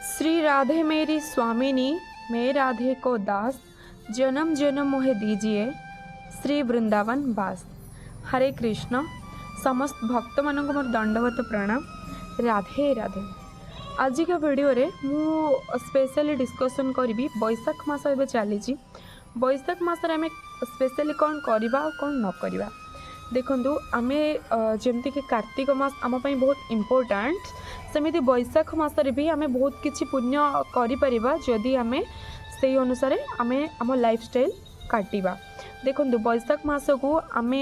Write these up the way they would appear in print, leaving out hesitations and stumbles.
श्री राधे मेरी स्वामिनी, मैं राधे को दास, जन्म जन्म मोहे दीजिए श्री वृंदावन वास। हरे कृष्ण। समस्त भक्त मान मोर दंडवत प्रणाम। राधे राधे। आज का वीडियो रे मु स्पेशली डिस्कशन करी बैशाख मास ए चली। बैशाख मस आम स्पेशली कौन करवा और कौन न करवा देखु आमे जमती कि कार्तिक मास आम बहुत इम्पोर्टाट, सेमती बैशाख मसरे भी आम बहुत किसी पुण्य करी आमे से अनुसार आमे आम लाइफस्टाइल काटिबा। देखु बैशाख मास को आम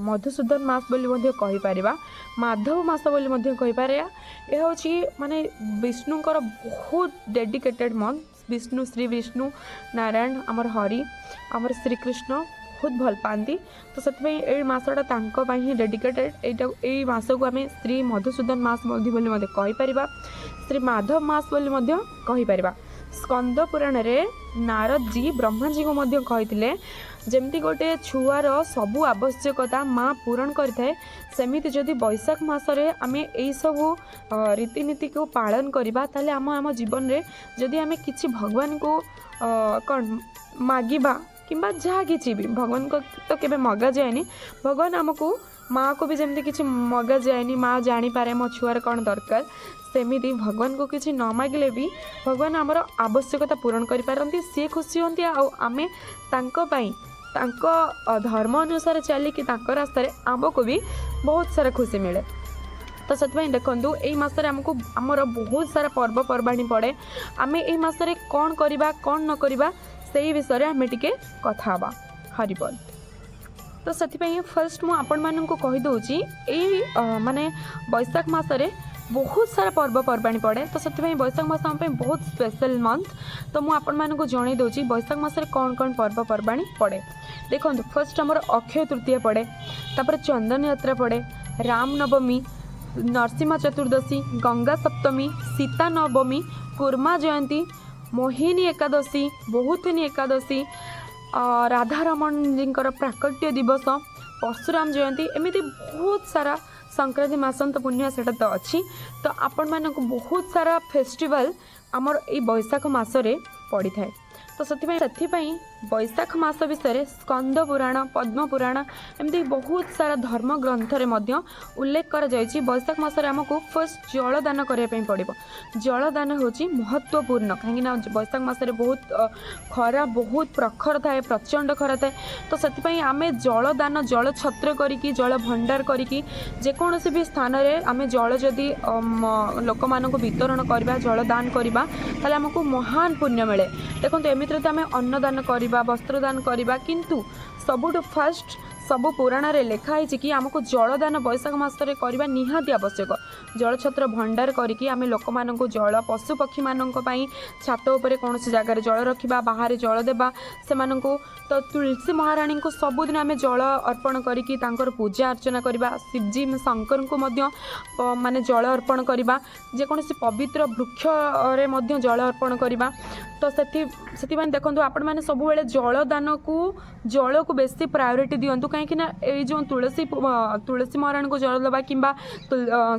मधुसूदन मास बोली कहीपर, माधव मास बोली कहीपर। यह हूँ माने विष्णुकर बहुत डेडिकेटेड मंथ। विष्णु श्री विष्णु नारायण आमर हरि आमर श्रीकृष्ण बहुत भल पाती, तो से मसटा ही डेडिकेटेड। यही मस को आम श्री मधुसूदन मास कहीपर, श्री माधव मास बोली कहीपर। स्कंद पुराण रे नारद जी ब्रह्मा जी को कहते जमती गोटे छुआर सबू आवश्यकता माँ पूरण करें, सेमिति जदि बैशाख मसरे आम यही सब रीतिनीति को पालन करवा ताले आम जीवन में जदि आम कि भगवान को कौन मागिबा किंबा जहाँ किसी भी भगवान को तो केबे मगा जाएनी, भगवान आमको माँ को भी जमती किसी मगा जाएनी। माँ जानीपे मो छुआर कौन दरकार, सेमिति भगवान को किसी न मागिले भी भगवान आमर आवश्यकता पूरण करें। सी खुशी होती आम धर्म अनुसार चलिकी रास्तार आमको भी बहुत सारा खुशी मिले। तो से देखो यही मसरे आमको आमर बहुत सारा पर्वपर्वाणी पड़े। आम यही मसरे कौन करवा कौन न करवा से विषय आम टे कथा हाँ हरिबोल। तो से फर्स्ट मुझे आपण मानक कहीदे यही माने बैशाख मसरे बहुत सारा पर्वपर्वाणी पड़े। तो से बैशाख मास आम बहुत स्पेशल मंथ। तो मुझे आपण मानक जन दूसरी बैशाख मसरे कौन कौन पर्वपर्वाणी पड़े। देखो फर्स्ट आमर अक्षय तृतीया पड़े, तापर चंदन यात्रा पड़े, राम नवमी, नरसिंह चतुर्दशी, गंगा सप्तमी, सीता नवमी, कुर्मा जयंती, मोहिनी एकादशी, बहुथिनी एकादशी, राधारमण जी प्राकट्य दिवस, परशुराम जयंती, एमती बहुत सारा संक्रांति मासंत पुण्य से तो अच्छी। तो आपण मानक बहुत सारा फेस्टिवल आमर ये बैशाख मसरे पड़ी थाए। तो से बैशाख मास विषय स्कंद पुराण, पद्म पुराण एमती बहुत सारा धर्म ग्रंथ रे उल्लेख कर जायछि। बैशाख मास आमको फर्स्ट जलदान करने पड़ो। जलदान हूँ महत्वपूर्ण कहीं बैशाख मास बहुत खरा बहुत प्रखर थाए, प्रचंड खरा थाए। तो से आम जलदान जल छत्र करी जल भंडार करी जेकोसी भी स्थान में आम जल जदि लोक मान वितरण करवा जलदान करवा ताले आमको महान पुण्य मिले। देखो एमती तो आम अन्नदान करवा वस्त्रदान करवा, किंतु सबुठु फास्ट सबु पुराण रे लिखाई कि आमको जलदान बैशाख मसरे करवा निहाती आवश्यक। जल छत्र भंडार करी आम लोक मान जल पशु पक्षी मानक छात उपर कौन जगार जल रखा बाहर जल देवा से तो तुलसी महारानी को सबुदिन आम जल अर्पण करी पूजा अर्चना करवा। शिवजी शंकर को माने जल अर्पण करवा, जेकोसी पवित्र वृक्ष रे जल अर्पण करवा। तो से देखो आपण मैंने सब जलदान जल को बेसी प्रायोरिटी दिंतु कहीं जो तुलसी महारानी को जल देवा कि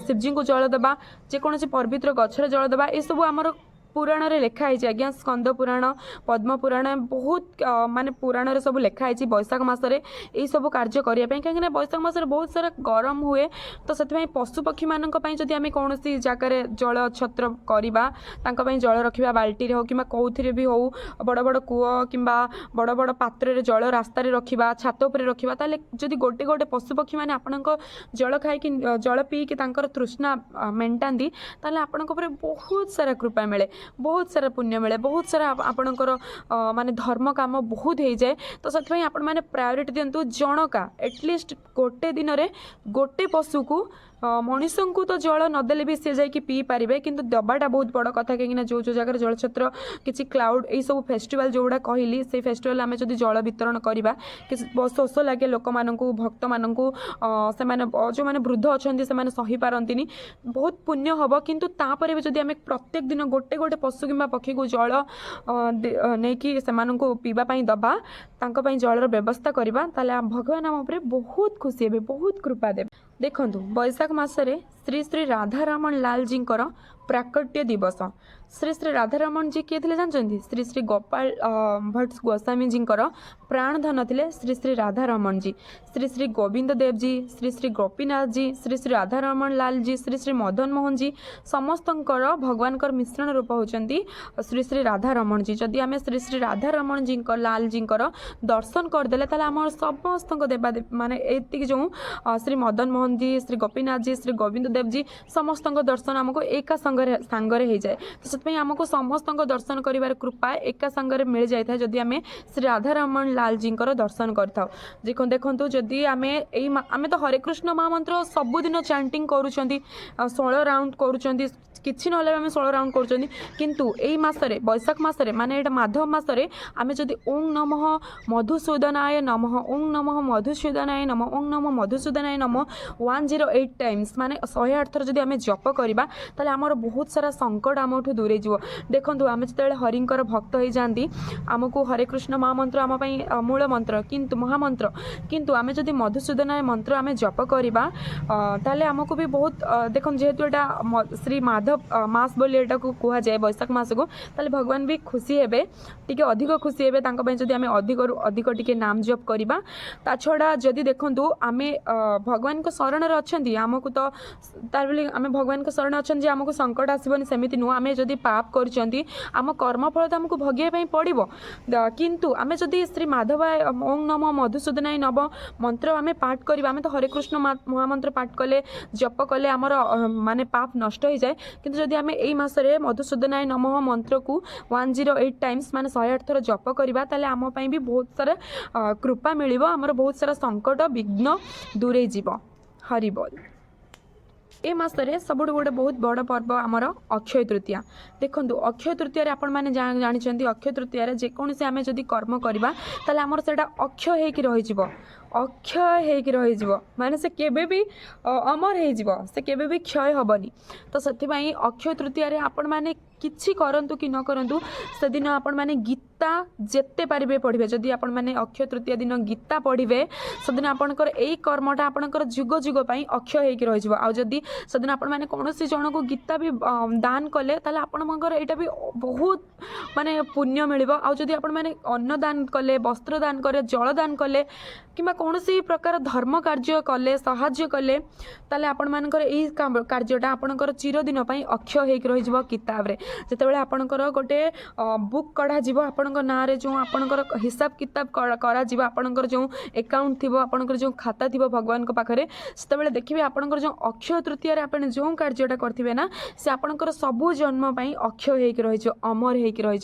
शिवजी को जल देवा, जेकोसी पवित्र गछरे जल देवा, ये सब आमर पुराण रे लिखाई आज्ञा। स्कंद पुराण, पद्म पुराण बहुत माने पुराण रे सब लिखाई बैशाख मसरे यही सब कार्य करने कहीं बैशाख मसरे बहुत सारा गरम हुए। तो से पशु पक्षी मानक जदि आम कौन जगार जल छत्र करवा जल रखा बाल्टी हो कि कौन भी हो बड़ बड़ कूଅ कि बड़ बड़ पात्र जल रास्ता रखा छात उपर रखा ताले जदि गोटे गोटे पशु पक्षी मैंने आपण जल खाई जल पीकि तृष्णा मेटाती ताले आपण बहुत सारा कृपा मिले, बहुत सारा पुण्य मिले, बहुत सारा आपणकर माने धर्म काम बहुत हो जाए। तो से आपण मैंने प्रायोरिटी दिंतु जनका एटलिस्ट गोटे दिन रे गोटे पशु को मनीष को तो जल नदेले भी सी जाकि पी पारे, किंतु दबाटा बहुत बड़ कथा कहीं जो जगह जल छत्र किसी क्लाउड यही सब फेस्टिवल जो गुड़ा कहली से फेस्टिवल आम जब जल वितरण करवा कि शोष लगे लोक मान भक्त मान जो मैंने वृद्ध अच्छा से सही पारती बहुत पुण्य हम। किंतु तापर भी जब आम प्रत्येक दिन गोटे गोटे पशु कि पक्षी को जल नहीं कि पीवाई दबा जलर व्यवस्था करवा ताले भगवान आम बहुत खुशी हे, बहुत कृपा देवे। देखो बैशाख मसरे श्री श्री राधारमण लाल जी प्राकट्य दिवस। श्री श्री राधारमण जी किए थे जानते? श्री श्री गोपाल भट्ट गोस्वामी जी प्राणधन थे श्री श्री राधारमण जी। श्री श्री गोविंद देव जी, श्री श्री गोपीनाथ जी, श्री श्री राधारमण लाल जी, श्री श्री मदन मोहन जी समस्त भगवान मिश्रण रूप होती श्री श्री राधारमण जी। जदि आम श्री श्री राधारमण जी लाल जी दर्शन करदे आम समस्त देवा माने एति जो श्री मदन मोहन जी, श्री गोपीनाथ जी, श्री गोविंद देव जी समस्त दर्शन आमको एका सांगरे हो जाए। तो से आमको समस्त दर्शन कर कृपा एका सांगरे मिल जाए जदि आम श्री राधारमण लाल जी दर्शन कर। देखो जदि आम तो हरे कृष्ण महामंत्र सबुदिन चैंटिंग करुँच 16 राउंड करुँच किसी ना आम 16 राउंड करुँच किंतु एई मासरे बैशाख मासरे माने एटा माधव मासरे आम जदि ओं नमः मधुसूदनाय नमः, ओं नमः मधुसूदनाय नमः, ओं नमः मधुसूदनाय नमः 108 टाइम्स माने 108 थर जदि आम जप करबा ताले आमर बहुत सारा संकट आमठू दूरे जीवो। देखंतु आम जते हरिंकर भक्त हो जाती आमको हरे कृष्ण महामंत्र आम पई मूल मंत्र किंतु महामंत्र किंतु आम जदि मधुसूदनाय मंत्र आम जप करबा ताले आमको भी बहुत देखो जेहेतु एटा श्री माधव मास बोली एटा को कहा जाए बैशाख मास को ताले भगवान भी खुशी हेबे टिके अधिक खुशी हेबे तांको पई जदि आमे अधिक रु अधिक टिके नाम जप करबा। ता छड़ा जदि देखंतु आमे भगवान को शरण रे अछंती आमको तो तार बोली आमे भगवान को शरण अछन जे आमको संकट आसीबनी सेमिति नु आमे जदि पाप करचंती आम कर्मफल तो आमको भोगिया पई पड़िबो किंतु आमे जदि श्री माधव ओं नमः मधुसूदनाय नमः मंत्र आमे पाठ करबा आमे तो हरे कृष्ण महामंत्र पाठ कले जप कले आमर माने पाप नष्ट हो जाए किंतु जदि आमे एई मासरे मधुसूदनाय नमः मंत्र को 108 टाइम्स माने 108 थर जप करबा ताले आम पई भी बहुत सारा कृपा मिलिबो आमर बहुत सारा संकट विघ्न दूरे जीवो। हरि बोल। ए मासरे सबुठ गोटे बहुत बड़ पर्व आमर अक्षय तृतीया। देखो अक्षय तृतीया आपण मैंने जानी अक्षय तृतीया जेकोसी आम जदि कर्म करवा ताले आमर सेटा अक्षय होकि रही अक्षय होकि रही माने से केबे भी अमर हो से केबे भी क्षय हेनी। तो से अक्षय तृतीया आपण मैंने किछि करंतु कि न करंतु से दिन आपण मैंने गीता जेते पारिबे पढ़िबे जदि आपण मैंने अक्षय तृतीया दिन गीता पढ़िबे से दिन आपणकर एई कर्मटा आपणकर जुग जुग पई अक्षय होकि रही आ जदि से दिन आपण मैंने कोनोसी जन को गीता भी दान कले ताले आपणकर एटा भी बहुत माने पुण्य मिलिबो। आ जदि आपण मैंने अन्न दान कले वस्त्र दान करे जल दान कले किंबा कोनोसी प्रकार धर्म कार्य कले सहाय्य कले ताले आपण मानकर एई कार्यटा आपणकर चिरदिन पई अक्षय होकि रही किताब रे जितेबाला आपणकर गोटे बुक कढ़ा जीव आपणकर नाँ रे जो आपणकर हिसाब किताब करा जीव आपणकर जो अकाउंट थिबो आपणकर जो खाता थिबो भगवान को पाखरे सेतेबेले देखिबे आपणकर जो अक्षय तृतीया रे आपण जो कार्यटा करथिबे ना से आपणकर सबु जन्म पई अक्षय होकि रही अमर होकि रही।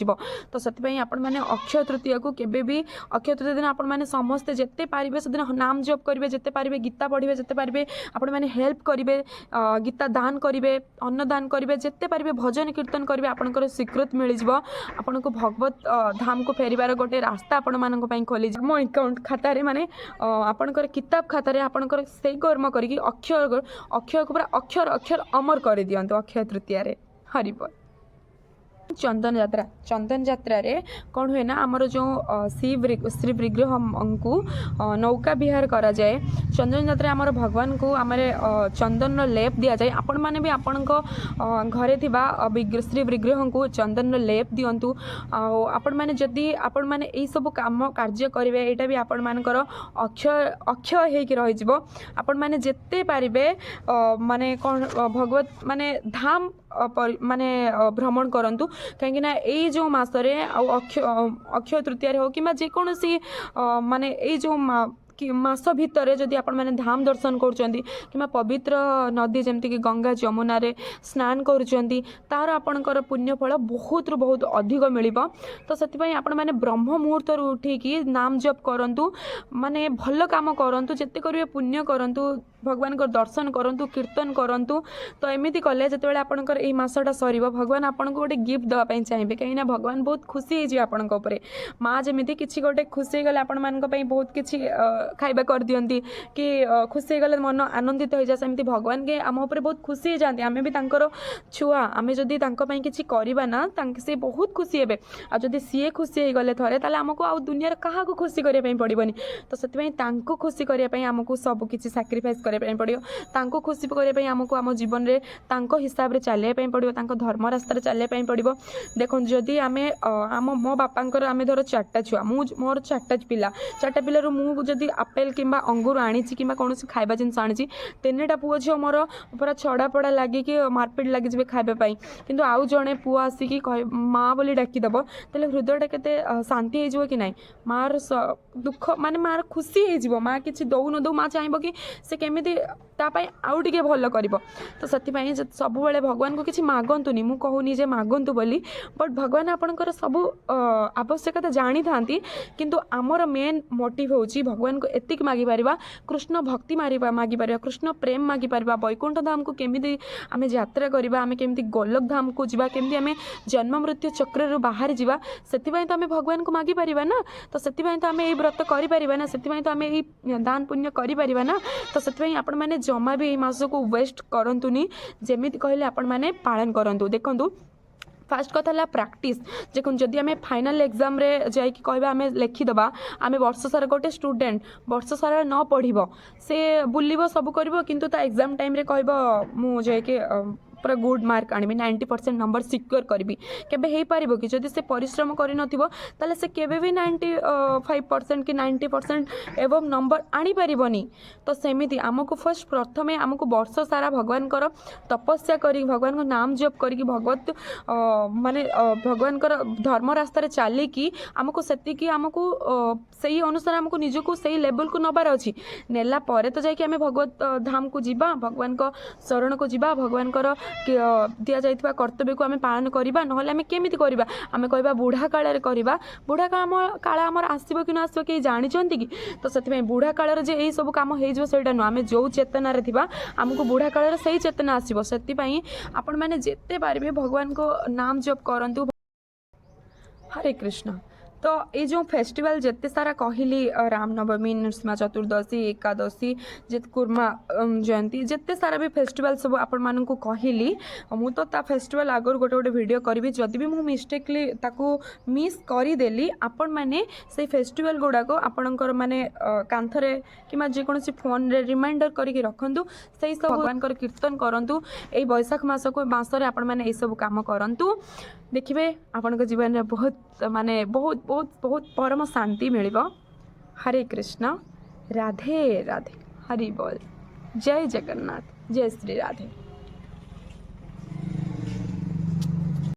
तो सेति पई आपण माने अक्षय तृतीया को केबे भी अक्षय तृतीया दिन आपण माने समस्त जेते पारिबे से दिन नाम जप करिवे जेते पारिबे गीता पढ़िबे जेते पारिबे आपण माने हेल्प करिवे गीता दान करिवे अन्न दान करिवे जेते पारिबे भजन कीर्तन करिवे आपणकर स्वीकृत मिल जाव आपनको भगवत धाम को फेरिबार गोटे रास्ता आपण मानक पई खोली जाव। मो अकाउंट खाता रे माने आपणकर किताब खाता रे आपणकर सेई कर्म करिकि अक्षर अक्षर को पूरा अक्षर अक्षर अमर कर दियंतो अक्षय तृतीया रे। हरि बोल। चंदन यात्रा रे कौन हुए ना आमर जो श्री विग्रह को नौका विहार करा जाए चंदन यात्रा आमर भगवान को आम चंदन लेप दि जाए आपण मैंने भी आपण घरे थिबा श्री विग्रह को चंदन लेप दिंतु आपण मैंने जदि आपण मैंने यही सब काम कार्य करेंगे यहाँ भी आपण मानकर अक्षय अक्षय होकि रही आपण मैंने जेते पारिबे माने कौन भगवत माने धाम माने भ्रमण करंतु कहीं यही जो मसरे अक्षय तृतीय हो कि जेकोसी माने यही जो कि मास भितर जदि आपण मैंने धाम दर्शन करुँच कि पवित्र नदी जमती कि गंगा जमुना रे स्नान करुँच तार आपणकर पुण्यफल बहुत रु बहुत अधिक मिल। तो से आपण मैंने ब्रह्म मुहूर्त उठिकी नाम जप करंतु माने भल काम करंतु जेते करिवे पुण्य करंतु भगवान को दर्शन करंतु कीर्तन करंतु। तो एमिति कले जेतेबेले आपणकर एई मासटा सरीबो भगवान आपनको गोटे गिफ्ट देवा पई चाहिए कहीं भगवान बहुत खुशी हो आपणक उपरे माँ जमी किसी गोटे खुशी गले आपण मानक पई बहुत किसी खाइबा कर दियंती कि खुशी गले मन आनंदित हो जाए सेमती भगवान के आम उपर बहुत खुशी हो जाती आमे भी तांकर छुआ आमे जदि तांको पई किछि करबा ना तांके से बहुत खुशी हेबे आ जदि सीए खुशी हो गले थरे ताले हमको आ दुनिया रे काहा को खुशी करिया पई पड़िबनी। तो सेति पई तांको खुशी करिया पई हमको सब किछि सैक्रिफाइस କରିବା ପାଇଁ ପଡ଼ିବ, ତାଙ୍କୁ ଖୁସି କରିବା ପାଇଁ ଆମକୁ ଆମ ଜୀବନରେ ତାଙ୍କ ହିସାବରେ ଚାଲିବା ପାଇଁ ପଡ଼ିବ, ତାଙ୍କ ଧର୍ମ ରାସ୍ତାରେ ଚାଲିବା ପାଇଁ ପଡ଼ିବ। ଦେଖନ୍ତୁ ଯଦି ଆମେ ମୋ ବାପାଙ୍କର ଆମେ ଧର 4ଟା ଛୁଆ, ମୋର 4ଟା ପିଲା, 4ଟା ପିଲାରୁ ମୁଁ ଯଦି ଆପେଲ କିମ୍ବା ଅଙ୍ଗୁର ଆଣିଛି କିମ୍ବା କୌଣସି ଖାଇବା ଜିନିଷ ଆଣିଛି, 3ଟା ପୁଅ ଝିଅ ମୋର ପୁରା ଛଡ଼ା ପଡ଼ା ଲାଗିକି ମାରପିଟ ଲାଗିଯିବେ ଖାଇବା ପାଇଁ, କିନ୍ତୁ ଆଉ ଜଣେ ପୁଅ ଆସିକି ମା ବୋଲି ଡାକିଦେବ, ତାହେଲେ ହୃଦୟଟା କେତେ ଶାନ୍ତି ହେଇଯିବ କି ନାହିଁ। ମାର ଦୁଃଖ ମାନେ ମାର ଖୁସି ହେଇଯିବ। ମା କିଛି ଦଉ ନ ଦଉ ମା ଚାହିଁବ କି ସେ କେମିତି ତା ପାଇଁ ଆଉ ଟିକେ ଭଲ କରିବ। ତ ସେଥିପାଇଁ ସବୁବେଳେ ଭଗବାନଙ୍କୁ କିଛି ମାଗନ୍ତୁନି, ମୁଁ କହୁନି ଯେ ମାଗନ୍ତୁ ବୋଲି, ବଟ୍ ଭଗବାନ ଆପଣଙ୍କର ସବୁ ଆବଶ୍ୟକତା ଜାଣିଥାନ୍ତି, କିନ୍ତୁ ଆମର ମେନ୍ ମୋଟିଭ୍ ହେଉଛି ଭଗବାନଙ୍କୁ ଏତିକି ମାଗିପାରିବା, କୃଷ୍ଣ ଭକ୍ତି ମାଗିପାରିବା, କୃଷ୍ଣ ପ୍ରେମ ମାଗିପାରିବା, ବୈକୁଣ୍ଠ ଧାମକୁ କେମିତି ଆମେ ଯାତ୍ରା କରିବା, ଆମେ କେମିତି ଗୋଲକ ଧାମକୁ ଯିବା, କେମିତି ଆମେ ଜନ୍ମ ମୃତ୍ୟୁ ଚକ୍ରରୁ ବାହାରି ଯିବା, ସେଥିପାଇଁ ତ ଆମେ ଭଗବାନଙ୍କୁ ମାଗିପାରିବା ନା। ତ ସେଥିପାଇଁ ତ ଆମେ ଏଇ ବ୍ରତ କରିପାରିବା ନା, ସେଥିପାଇଁ ତ ଆମେ ଏଇ ଦାନ ପୁଣ୍ୟ କରିପାରିବା ନା। ତ ସେଥିପାଇଁ ଆପଣମାନେ ଜମା ବି ଏଇ ମାସକୁ ୱେଷ୍ଟ କରନ୍ତୁନି, ଯେମିତି କହିଲେ ଆପଣମାନେ ପାଳନ କରନ୍ତୁ। ଦେଖନ୍ତୁ फास्ट कथा है प्राक्टिस। देखो जदि आम फाइनाल एग्जाम रे जाकि कहबा आम लिखिदबा, आम वर्ष सारा गोटे स्टूडेंट वर्ष सारा न पढ़ से बुलब सब कर, किंतु ता एग्जाम टाइम रे कहब मु जाकि पूरा गुड मार्क आनी 90% नंबर सिक्योर करी केबे पार कि जदि से परिश्रम करे से केबे भी 95% कि 90% एवं नंबर आनी पारिबनी। तो सेमिति आमको फर्स्ट प्रथमे आमको वर्ष सारा भगवान तपस्या करी भगवान को नाम जप करी भगवत माने भगवान धर्म रास्तार चलिकी आमको सेतिकी आमको सही अनुसार आमको निजको सही लेवल को नबार अच्छी नेला परे तो जाकि आम भगवत धाम को जीवा, भगवान को शरण को जीवा, भगवान दि जाइथिबा कर्तव्य को आम पालन करवा, नहले आम केमिति करवा। आम कहबा बुढ़ा काल करवा, बुढ़ा काल आमर आसब कि न आसब कि जानते कि। तो से बुढ़ा काल जे यही सब कम हो नुह, आम जो चेतनार थिबा आमको बुढ़ा काल से चेतना आसब। से आपण मैंने जिते पारे भगवान को नाम जप करंतु। हरे कृष्ण। तो ये जो फेस्टिवल जिते सारा कहली रामनवमी, नृसिंह चतुर्दशी, एकादशी, जित कुर्मा जयंती, जिते सारा भी फेस्टिवल सब आपण मानकु कहली, मु तो ता फेस्टिवल आगर गोटे गोटे वीडियो करी। जदि भी मु मिस्टेकली ताकू मिस करदेली, आपण मैंने से फेस्टिवल गुड़ाक आपणकर माने कांथरे कि जेकोसी फोन रे रिमाइंडर करके रखंतु, से सब भगवान कीर्तन करंतु। एई बैसाख मास को मासरे आपण मैंने सब काम करंतु, देखिए आपण जीवन में बहुत माने बहुत बहुत बहुत परम शांति मिलिबो। हरे कृष्ण, राधे राधे, हरि बोल, जय जगन्नाथ, जय श्री राधे।